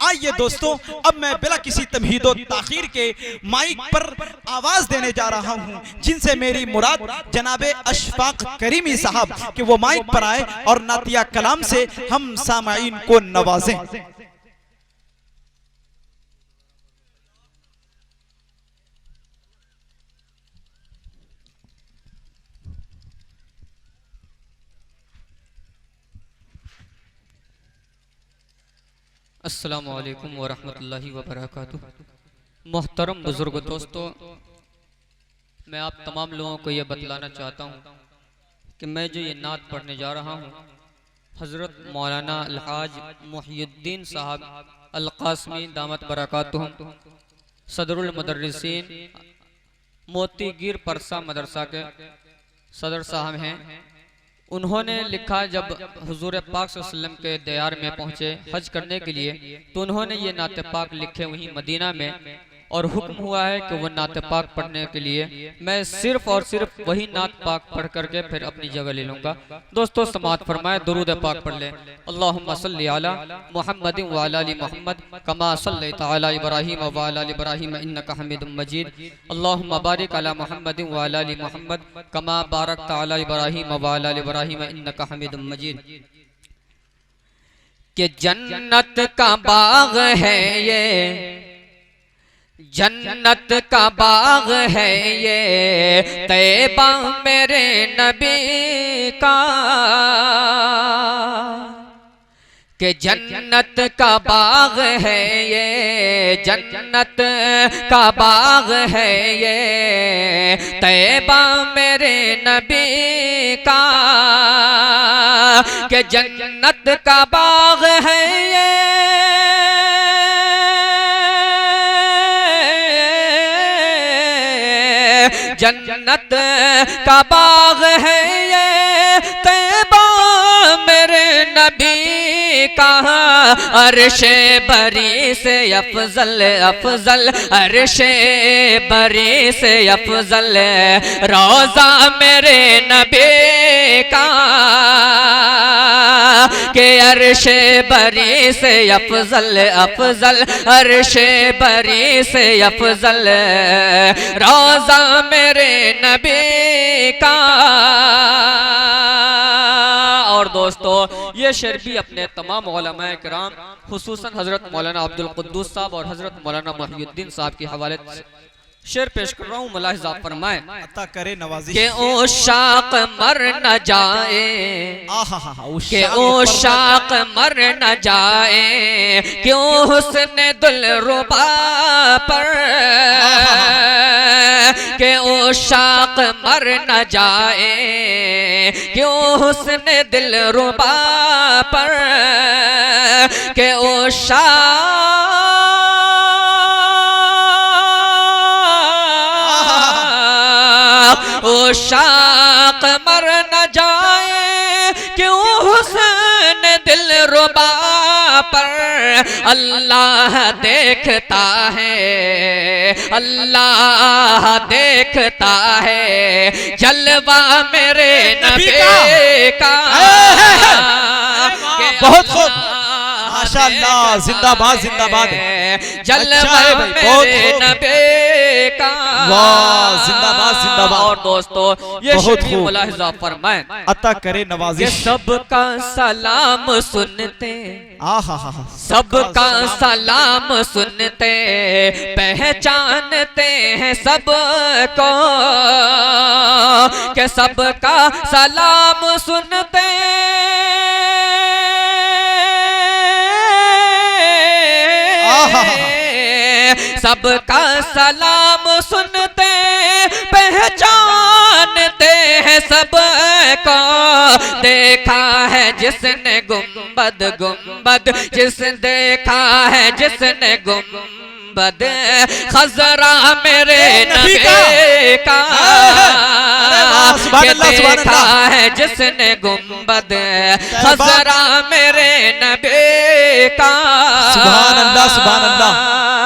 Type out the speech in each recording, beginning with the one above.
आइए दोस्तों, अब मैं बिला किसी तमहीदो ताखीर के माइक पर आवाज देने जा रहा हूँ, जिनसे मेरी मुराद जनाबे अशफाक करीमी साहब कि वो माइक पर आए और नातिया कलाम से हम सामाईन को नवाजें। अस्सलामु अलैकुम वरहमतुल्लाहि वबरकातुहू। मोहतरम बुजुर्ग दोस्तों, मैं आप तमाम लोगों को यह बतलाना चाहता हूँ कि मैं जो ये नात पढ़ने जा रहा हूँ, हज़रत मौलाना अलहाज मुहियुद्दीन साहब अल-क़ासिमी दामत बरकातुहुम सदरुल मुदर्रिसीन मोतीगीर परसा मदरसा के सदर साहब हैं। उन्होंने लिखा, जब हुजूर पाक सल्लल्लाहु अलैहि वसल्लम के दयार में पहुँचे हज करने के लिए, तो उन्होंने ये नात पाक लिखे वहीं मदीना में, और हुक्म हुआ है कि वो नात पाक पढ़ने के लिए मैं सिर्फ और सिर्फ वही नात पाक पढ़ करके फिर अपनी जगह ले लूँगा। दोस्तों समाअत फरमाए, दुरूद पाक पढ़ लें। अल्लाहुम्मा सल्ली अला मुहम्मदिन व अला आलि मुहम्मद कमा सल्लैता अला इब्राहीम व अला आलि इब्राहीम इन्नका हमीदुम मजीद। अल्लाहुम्मा बारिक अला मुहम्मदिन व अला आलि मुहम्मद कमा बारकता अला इब्राहीम व अला आलि इब्राहीम इन्नका हमीदुम मजीद। कि जन्नत का बाग है ये, जन्नत का बाग है ये, तैबा मेरे नबी का। कि जन्नत का बाग है ये, जन्नत का बाग है ये, तैबा मेरे नबी का। कि जन्नत का बाग है ये, जन्नत का बाग है ये, तैबा मेरे नबी का। अर्शे बरी से अफजल अफजल, अर्शे बरी से अफजल, रोजा मेरे नबी का। के अर्शे बरी से अफजल अफजल, अर्शे बरी से अफजल, रोजा मेरे नबी का। और दोस्तों, ये शेर भी अपने तमाम उलमाए किराम खुसूसन हजरत मौलाना अब्दुल कुद्दूस साहब और हजरत मौलाना मुहियुद्दीन साहब के हवाले शेर पेश कर रहा हूँ। मुलाहिज़ा फरमाएं, अता करे नवाज़िश के ओ शाक मर न जाए, के ओ शाक मर न जाए, क्यों हुस्न दिलरुबा पर। के ओ शाक मर न जाए, क्यों हुस्न दिलरुबा पर। के ओ ओ शाक मर न जाए, क्यों हुस्न दिलरुबा पर। अल्लाह देखता है, अल्लाह देखता है, जलवा मेरे नबी का। बहुत खूब, माशाअल्लाह, जिंदाबाद जिंदाबाद, जलवा मेरे नबी का। वाह, जिंदाबाद जिंदाबाद। और दोस्तों, ये शेर भी मुलाहिज़ा फरमाएं, अता करे नवाज़िश। सबका सलाम सुनते, सबका सलाम सुनते, पहचानते हैं सबको। के सबका सलाम सुनते, सबका सलाम सुनते, पहचानते हैं सबको। देखा है जिसने गुंबद गुंबद, जिसने देखा है जिसने गुंबद, खजरा मेरे नबी का। देखा है जिसने गुंबद, खजरा मेरे नबी का। सुभान अल्लाह सुभान अल्लाह।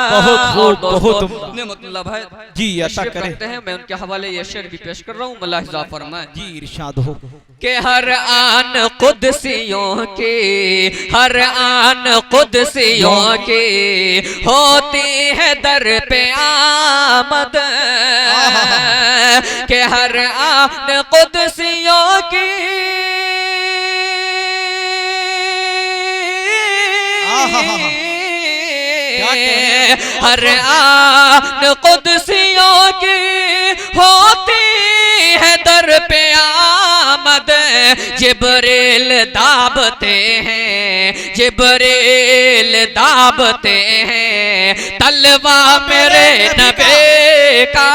बहुत खूब, और दोस्तों बहुत नेमतुल्लाह भाई जी अता तशरीफ करें। रखते हैं, मैं उनके हवाले ये शेर भी पेश कर रहा हूँ। मुलाहिजा फरमाएं जी इरशाद हो। कि हर आन कुदसियों की, हर आन कुदसियों की होती है दर पे आमद, कि हर आन कुदसियों की हर आन कुदसियों की होती है दर पे आमद। जिब्रील दाबते हैं, जिब्रील दाबते हैं तलवा मेरे नबी का,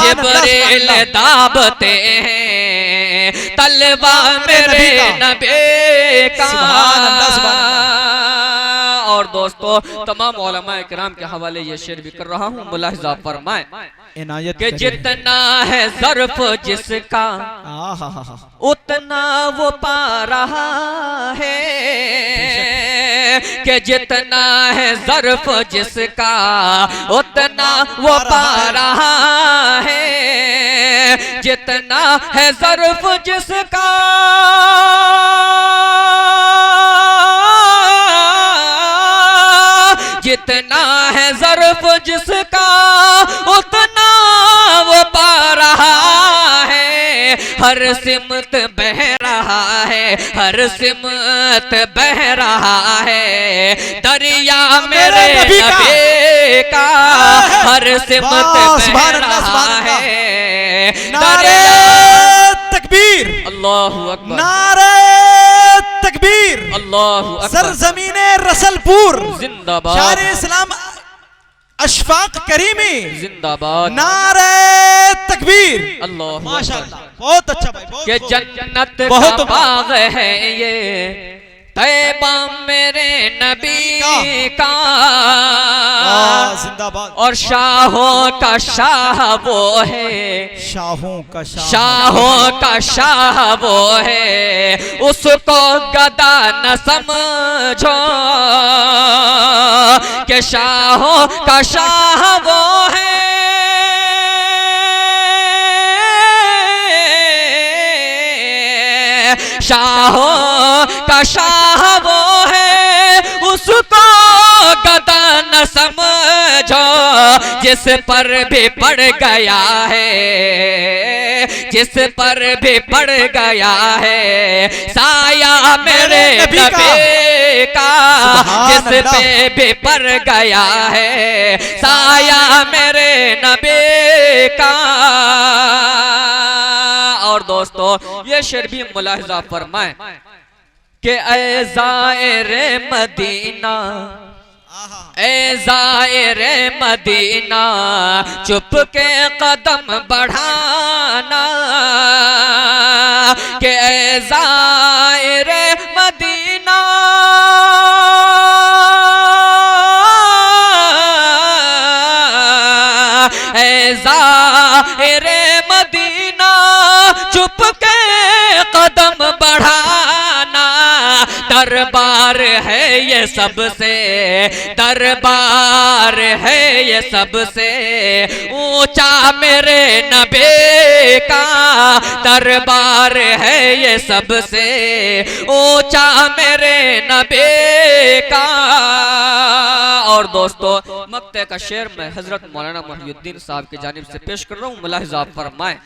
जिब्रील दाबते हैं तलवा मेरे नबी का। और दोस्तों तमाम उलमा किराम के हवाले ये शेर भी कर रहा हूँ। मुलाहिजा फरमाएं इनायत कि जितना है ज़र्फ जिसका उतना वो पा रहा है, कि जितना है ज़र्फ जिसका उतना वो पा रहा है, जितना है ज़र्फ जिसका जितना है ज़र्फ जिसका उतना वो पा रहा है। हर सिमत बह रहा है, हर सिमत बह रहा है दरिया मेरे नबी का, हर सिमत बह रहा है दरिया। तकबीर, अल्लाहु अकबर, नारे तकबीर, अल्लाहु अकबर, सरजमीने रसलपुर जिंदाबाद, शायर इस्लाम अशफाक करीमी जिंदाबाद, नारे तकबीर। अल्लाह माशाअल्लाह, बहुत अच्छा भाई, बहुत के खूब। जन्नत बहुत का बाग है ये तैबा मेरे नबी का, जिंदाबाद। और शाहों का शाह वो है, शाहों का शाह, शाहों का शाह वो है, उसको गदा न समझो, कि शाहों का शाह वो है, शाहों का शाह वो है, उसको गदा न समझो, जिस पर भी पड़ गया है, जिस पर भी पड़ गया है साया मेरे नबी का, जिस पे भी पड़ गया है साया मेरे नबी का। और दोस्तों ये शेर भी मुलाहिजा फरमाएं कि ऐ ज़ाइरे मदीना, ऐ ज़ाइरे मदीना चुप के कदम बढ़ाना, कि ऐ ज़ाइरे मदीना ऐ ज़ाइरे मदीना चुप के कदम बढ़ाना, दरबार है ये सबसे, दरबार है ये सबसे ऊंचा मेरे नबी का, दरबार है ये सबसे ऊंचा मेरे नबी का। और दोस्तों मक्ते का शेर मैं हजरत मौलाना मोहिउद्दीन साहब की जानिब से पेश कर रहा हूँ। मुलाहिजा फरमाएं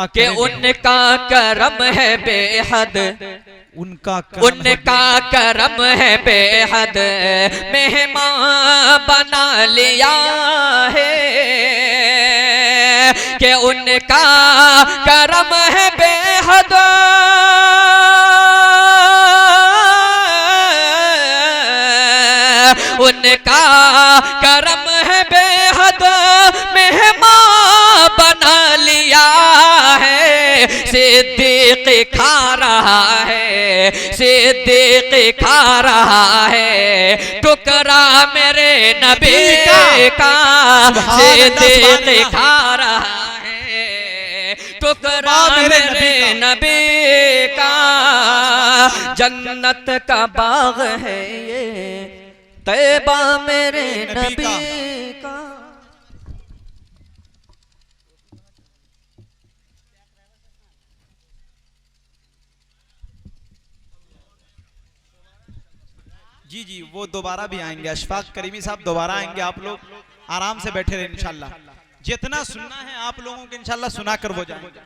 कि उनका करम है बेहद, उनका करम है बेहद, मेहमान बना लिया है, कि उनका करम है बेहद, उनका करम है बेहद, मेहमान बना लिया है। सिद्दीक खा रहा है, सिद्दीक खा रहा है टुकड़ा मेरे नबी का, सिद्दीक खा रहा है टुकड़ा मेरे नबी का। जन्नत का बाग है ये तैबा मेरे नबी नबी का। जी जी, वो दोबारा भी आएंगे, अशफाक करीमी साहब दोबारा आएंगे। आप लोग आराम से बैठे रहे, इंशाल्लाह जितना सुनना है आप लोगों को इंशाल्लाह सुना कर वो जाएंगे।